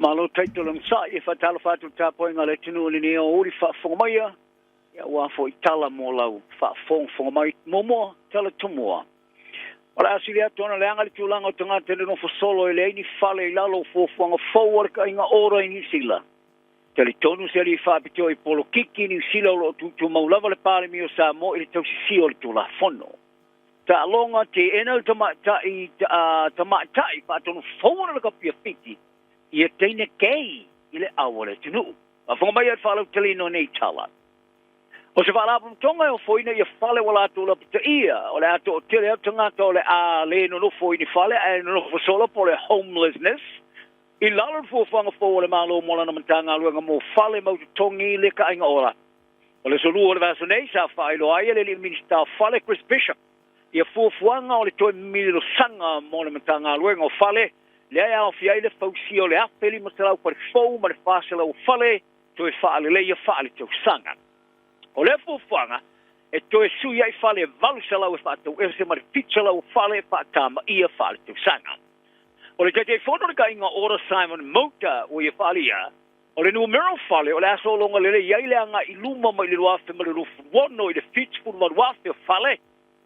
Malo title ng sa ifa talo fatu tapo nga le tinu ni o uri fa fomaya ya wa fo itala mo lau fa fomai momo tala tumua. Ora asilia tona le anga tulanga tunga tele no fosolo ele ni fale lalo fo fonga forward ka inga ora ni sila. Tele tonu seri fa pitio I polo kiki ni sila lo tu maulava le pale mio sa mo ile tau si o tula fono. Ta longa te enal tama tai pa tonu forward ka pia fiti. Ia teina kei ile awale tunu. A fonga mai falo tele no nei tala. O se wala pum tonga o foina ia fale wala tula pita ia. O le ato o tele au tanga to le a le no foini fale a no fosola po le homelessness. I lalo fo fanga fo le malo mola na mantanga luenga mo fale mau tongi le ka inga ora. O le solu o le vasonei sa failo aia le minister fale Chris Bishop. Ia fo fuanga o le toi milino sanga mo le mantanga luenga o fale. Le aia o fiai le fausi o le apeli matalau pa le fau ma le fasela o fale. Toi faale le ia faale tau sanga. O le fuanga e toe sui ai fale valu salau e whaatau e se mare pitsalau fale whaatama ia fale tau sanga. O le tete whono ka inga ora Simon Mota o ia fale ia. O le numero fale o le aso longa lele iaileanga I luma mai le ruafe ma le rufu wono I le fitspun ma ruafe o fale.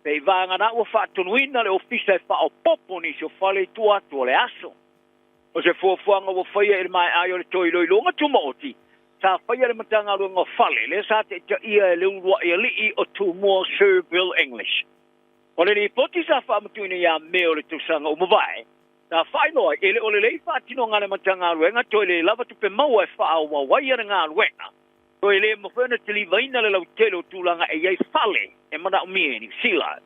Pe vanga na ua whaatunuina le ofisa e wha o popo ni so fale tuatu o le aso. O se fuanga o whaia e mai ai o le toi loi longa tumaoti. Sa whaia le matanga runga fale, le sa te ia le urua ia li o tu mua Sir Bill English. O le ni poti sa whaamatuina ia meo le tusanga o mawai, sa whainoa, ele o le lei whaatino ngā le matanga ruenga, toi le lava tupe maua e whaawa waia ngā ruenga. Toi le mawhena te li vaina le lau telo tūlanga e iei fale, e mana o mie ni sila.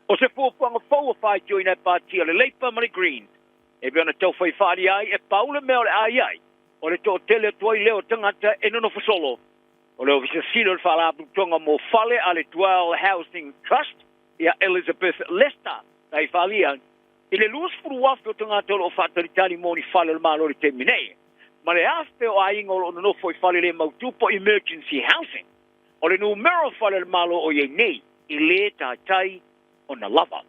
O se fuafuanga whaua whai joina e pātia le leipa mani green. E biona tau whai whaari ai, e paule meo le ai ai. O le tō tele tuai leo tangata e nono fasolo. O le ofisa silo le whalapu tonga mo fale a le Dwell Housing Trust ia Elizabeth Lester tai whalia. I le luas furu wafi o tangata o whataritani mo ni fale le malo le te minei. Ma le afe o ainga o nono foi fale le mautupo emergency housing. O le numero fale le malo o ye nei I le tai o na lava.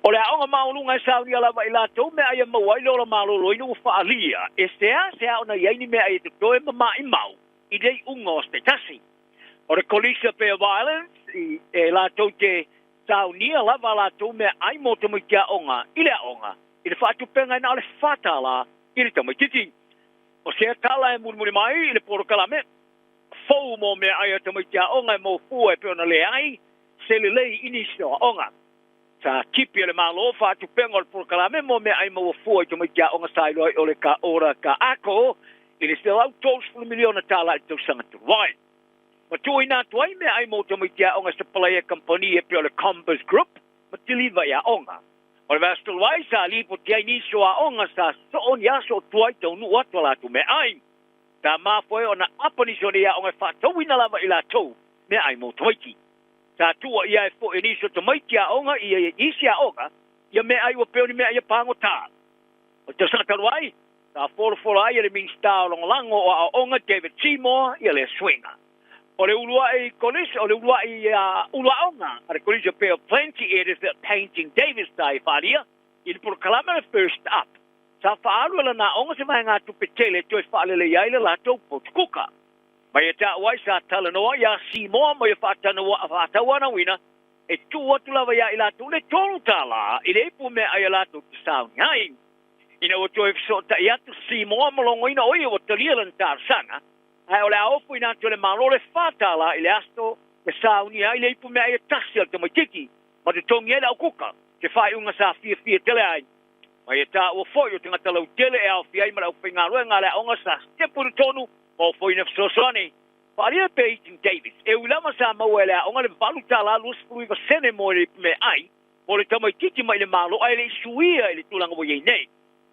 O le aonga maulunga e sauni alava I lātou mea ia maua I lola malolo inu u whaalia. E sea ona iaini mea I te toe mama I mau I rei unga o stetasi. O le kolisa pea violence e lātou te sauni alava lātou mea ai mo te muitia onga I le aonga. I le whaatupenga ina o le whatala I le tamaititi. O sea tala e murmuri mai I le poro kalame. Fou mo mea ai te muitia onga e mo fua e peona le ai. Se le lei inisio onga. Sa kipi le malo fa tu pengo le proclame mo me ai mo fo to me ja onga sai lo ole ka ora ka ako il se lau tos fu miliona tala to sanga tu vai ma tu ina tu ai me ai mo to me ja onga se player company e pe le Compass Group ma tili va ya onga o va sto vai sa li po ti ni so onga sa so on ya so tu ai to nu wat la tu me ai ta ma foi ona aponi so ya onga fa to ina lava ila to me ai mo to ti sa tua ia e fo iniso to mai kia onga ia isia onga ia me ai o peoni me ai pango ta o te sata wai sa for ai le min sta long lango o onga David Seymour ia le swinga o le ulua e kolis o le ulua I ulua onga ale kolis pe plenty it is that painting Davis dai faria il proclama le first up sa faalu la na onga se mai nga tu petele to faale le ia le la to potkuka mai ta wai sa tala no ya si mo mai fa no fa ta wana wina e tu watu lava ya ila tu le tolu tala ile pu me ai la tu sound ngai ina o to so ta ya tu si mo molongo ina o o talian tar sana ai ole au pu ina tu le malo le fa tala ile asto e sound ya ile pu me ai tasia te matiki ma te tongi ele au kuka te fai unga sa fia tele ai mai ta o foi o tinga tala tele e au fia mai au finga lo ngala onga sa te pu tonu o foi na sosoni paria painting Davis e ulama sa mawela onga le valuta la lus fui va sene mo me ai mo le tama titi mai le malo ai le suia ile tulanga mo ye nei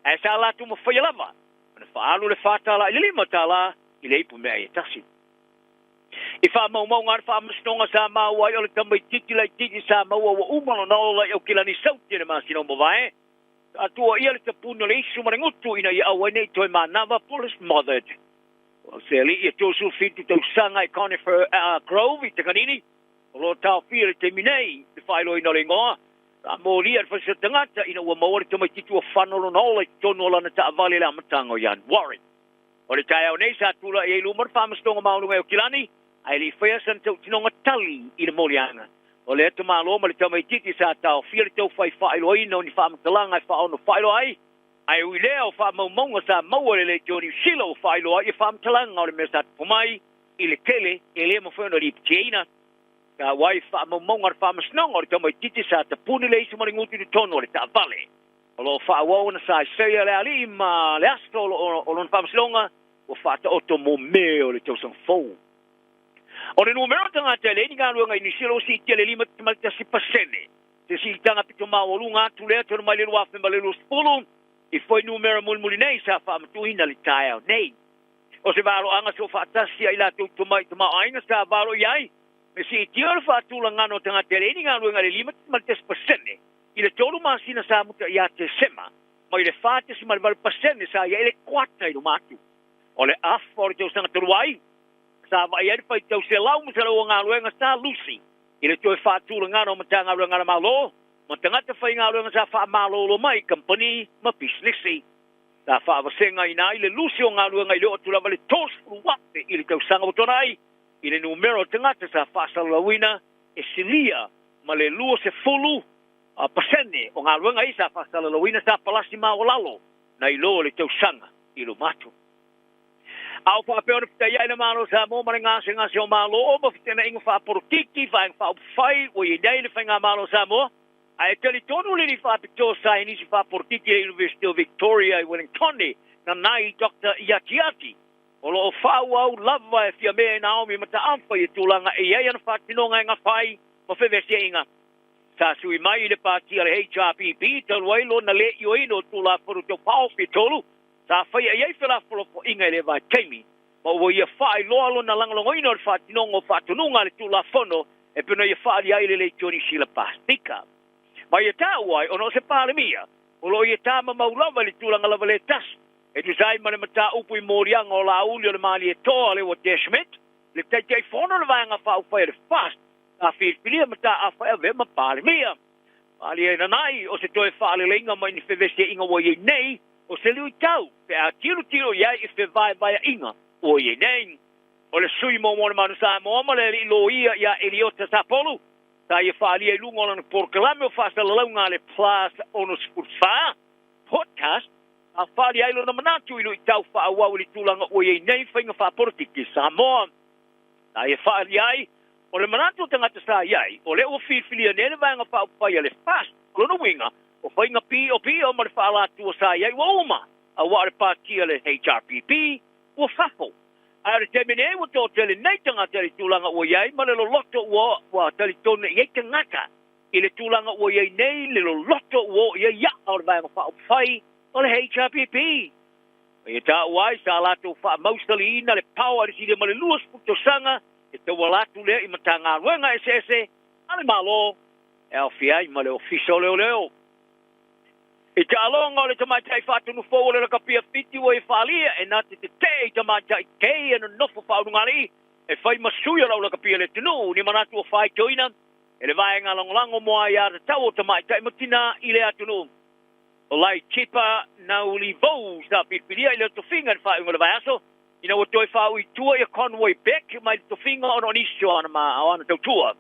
e sa la tu mo foi lava na faalu le fatala ile lima tala ile ipu me ai tasi e fa mo ngar fa mstonga sa ma wai o le tama titi la titi sa ma wa umalo no la o kila ni sauti le masino mo vai atua ia le tapuno le isu marengutu ina ia awai toi manava police mothered Seiuli ia tosu fitu tau sanga I Conifer Grove I te kanini. O lo tau whia te minei, te whaelo I nore ngoa. Moria fa se tangata ina ua maori te mai titu o whanolo na ola tono lana ta avale la matango yan Warren. O le tai au nei sa tula e lumar whamastonga maununga o kilani, ai li whea san tau tinonga tali i le morianga. O le eto malo ma le tau mai titi sa tau fia le tau whai whailo ina o ni whamatalanga ai whaono whailo ai. Ai ui lea o whamaumonga sa maua le Johnny Sila o whailo ai e whamatalanga o le mea sa pumai i le kele e lea mawhena li ptiena. Ka wai whamaumonga ar whamasnonga o le tau mai titi sa ta puni le isi maringuti ni tono o le ta vale. O lo whaawau na sa seia le ali ma le astro o lon whamasnonga o whata oto mo me o le tau sang fau. O le numero tanga te le ni ngā luanga i ni silo si tia le lima te malta si pasene. Te si tanga pito maa o lunga atu lea tonu mai le luafe ma le lu spulu. I foi numero mulmuli nei sa whaamatuhina li tae au nei. O se varo anga so whaatasi ai la tau tumai tuma ainga sa varo iai. Me si tia le whaatula ngano tanga te le ni ngā luanga le lima te malta si pasene. I le tolu masina sa muta ia te sema. Ma i le whaate si malibali pasene sa ia ele kwata i lumatu. O le afa o le tau sanga turuai. Sa vai ai pai tau se lau mo se lau ngā luenga sa Lucy. I le toi whaatula ngano ma tanga luenga na malo. Ma tangata whai ngā luenga sa wha malo lo mai company ma businessi. Sa wha avasenga i nai le Lucy o ngā luenga i le otu lava le tosfuru wate i le tau sanga o tonai. I le numero tangata sa wha salawina e silia ma le lua se fulu pasene o ngā luenga i sa wha salawina sa palasi ma o lalo. Na i lo le tau sanga i lo matu. Au pa pe ona pita ia ina malo sa mo mare ngase ngase o malo o ma fitena inga fa porotiki fa inga fa fai o i dai fa inga malo sa mo ai teli tonu le ni fa pito sa ini si fa porotiki le University of Victoria i Wellington na nai Dr. Yakiaki o lo fa au lava e fia me Naomi mata amfa i tulanga e ia ina fa tinonga inga fai mo fe vesi inga sa sui mai le pati le HRPP tal wailo na le yo ino tula for to pau pitolu. Sa fai ai fela folo inga le vai taimi. Ma wo ia fai loalo na langalongo ino fa tinongo fa tununga le tula fono e pena ia fai ai le Johnny Sila pastika. Ma ia ta wai ono se pale mia. O lo ia ta ma maulava le tula ngala le tas. E tu sai ma le mata upu i morianga o la uli o le mali e toa le o Deshmet. Le tai tai fono le vai nga fa u fai le fast. A fi filia mata a fai ave ma pale mia. Pali e nanai o se toe fa le lenga ma ni fevese inga wo ye nei. O se lui tau, pe a tiro iai i fe vai inga, o ye nei. O le sui mo mona manu sa moama le ilo ia Eliota sa polu. Ta ia whaali e lunga ona porkalame o whasa lalaunga le plus ono spurfa, podcast, a whaali ailo na manatu ilo i tau whaawau li tūlanga o ye nei whainga whaporotiki Samoa. Ta ia whaali ai, o le manatu tangata sa iai, o le o whiwhilia nene vanga whaupaya le fast, lono winga, o whainga pi o mare whaalatu o sa iai wa oma, a ware pātia le HRPP, o whafo. A re te mene o tō tele nei tanga tele tūlanga o iai, ma le lo loto wa tele tōne iei te ngata, i le tūlanga o iai nei, le lo loto o iai ia o le vanga whai o le HRPP. E tā uai sa lato wha maustali ina le pāua le sile ma le luas puto sanga, e te walatu lea i matanga ruenga ese, ale malo, e au fiai ma le ofiso leo. E te alonga o le tamatai whatunu fōu le kapia fiti o e whalia e nate te te tamatai kei anu nofo whaurungari e whai masuia lau la kapia le tunu ni manatu o whai toina e le vaenga langolango moa i ara tau o tamatai matina i le atunu. O lai tipa na uli vou sa pipiria i le tofinga ni whaunga le vai aso ina o toi whau i tua i Conway Beck mai tofinga o nisio ana ma ana tau tua.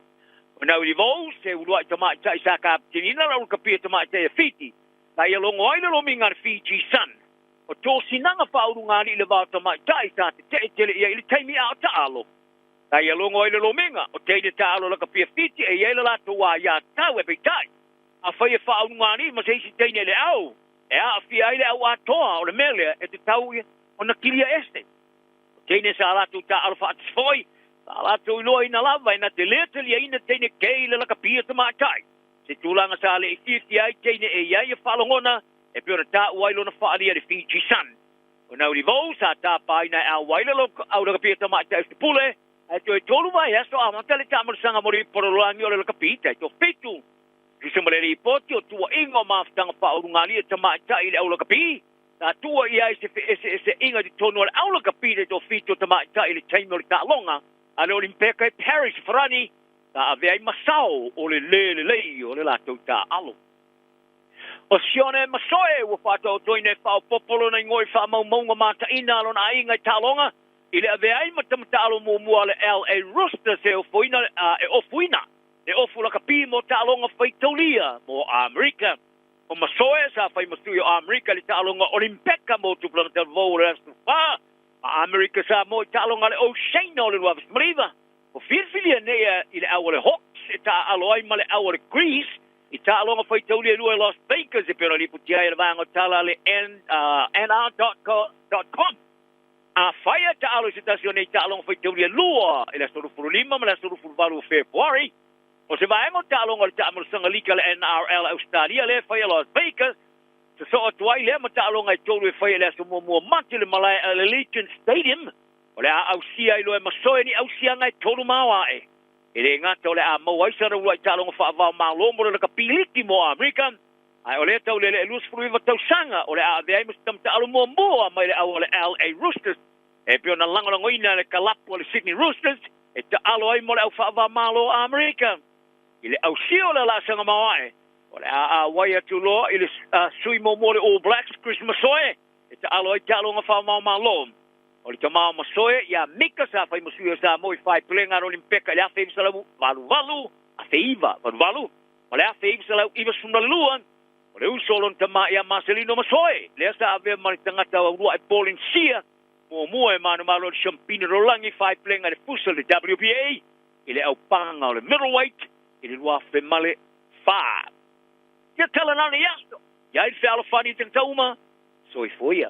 O na uli vou se ulua i tamatai sa kaptinina lau kapia tamatai e fiti. Ta ia longo aina lo minga Fiji Sun. O tō sinanga whaurungari le wāta mai tai tā te tele ia ili taimi au taalo. Ta ia longo aina lo minga o teine taalo laka pia fiti e ia la toa ia tau e peitai. A whai e whaurungari ma se isi teine le au. E a whia aile au atoa o le melea e te tau o na kilia este. O teine sa alato ta alfa atisfoi. Sa alato iloa ina lava ina te lea telia ina teine keile laka pia ta mai tai. Se tūlanga sa le i ai teine e iai e whalongona e pio ta wailo na whaalia le Fiji Sun. O nau li vau sa tā paina au wailo lo au laka pia tamai te auste pule e to e tolu vai aso a mantale tamarasanga mori poroloangi o le laka pita e to fitu. Kisa mare li poti o tua ingo maftanga whaurungali e tamai tai le au laka pi. Ta tua i ai se inga di tonu le au laka pita e to fitu tamai tai le taimi o le ta longa. Ale olimpeka e Paris Frani ta ave ai masao o le o le latou ta alo. O sione masoe ua whātou toine whao popolo na ngoi wha maunga mata ina alo na inga i talonga. Ile ave ai matamata alo mua le LA Roosters e ofuina, e ofu laka pi mo talonga whaitaulia mo Amerika. O masoe sa whai masui o Amerika le talonga Olimpeka mo tupula mata vau le astu wha. A Amerika sa mo i talonga le Oceana o le Wavis Mariva. O whirwhilia nea i le awa le Hawks e ta alo ai ma le awa le Greece. I tālonga whaitaulia lua Las Vegas e pera liputia e le vāngo tala le nr.com. A whaia ta alo se tasio nei tālonga whaitaulia lua e la sorufuru lima ma la sorufuru valu February. O se vāengo tālonga le tāmuru sangalika le NRL Australia le whaia Las Vegas. Se so atuai le ma tālonga e tolu e whaia le aso mua mati le malai le Legion Stadium. O le a ausia i loe masoe ni ausia ngai tolu mawa e. E le ngata o le a mau aisa ra ua i talonga whaavao malo mo le ka piliki mo Amerika. Ai o le tau le lus furu iwa tau sanga o le a aveai mastam ta alo mua mai le au o le LA Roosters. E pio na langolango ina le kalapu o le Sydney Roosters. E ta alo ai mo le au whaavao malo Amerika. I le au sio le la sanga mawae. O le a wai atu loa i le sui mo le All Blacks Christmas oe. E ta alo ai talonga whaavao malo. O le tamao masoe, ia mika sa whai masuia sa moi whai pilenga ro limpeka le a FEB salau valu, a feiva, valu. O le a FEB salau iwa sunaluan, o le usolon tama ia Marcelino masoe, le sa ave mani tangata wa rua e Pauline Sia, mua e manu malo le champine rolangi whai pilenga le fusa le WPA, i le au panga o le middleweight, i le rua whemale wha. Ia tala nana iasto, ia i whealo whani tangtauma, soi foia.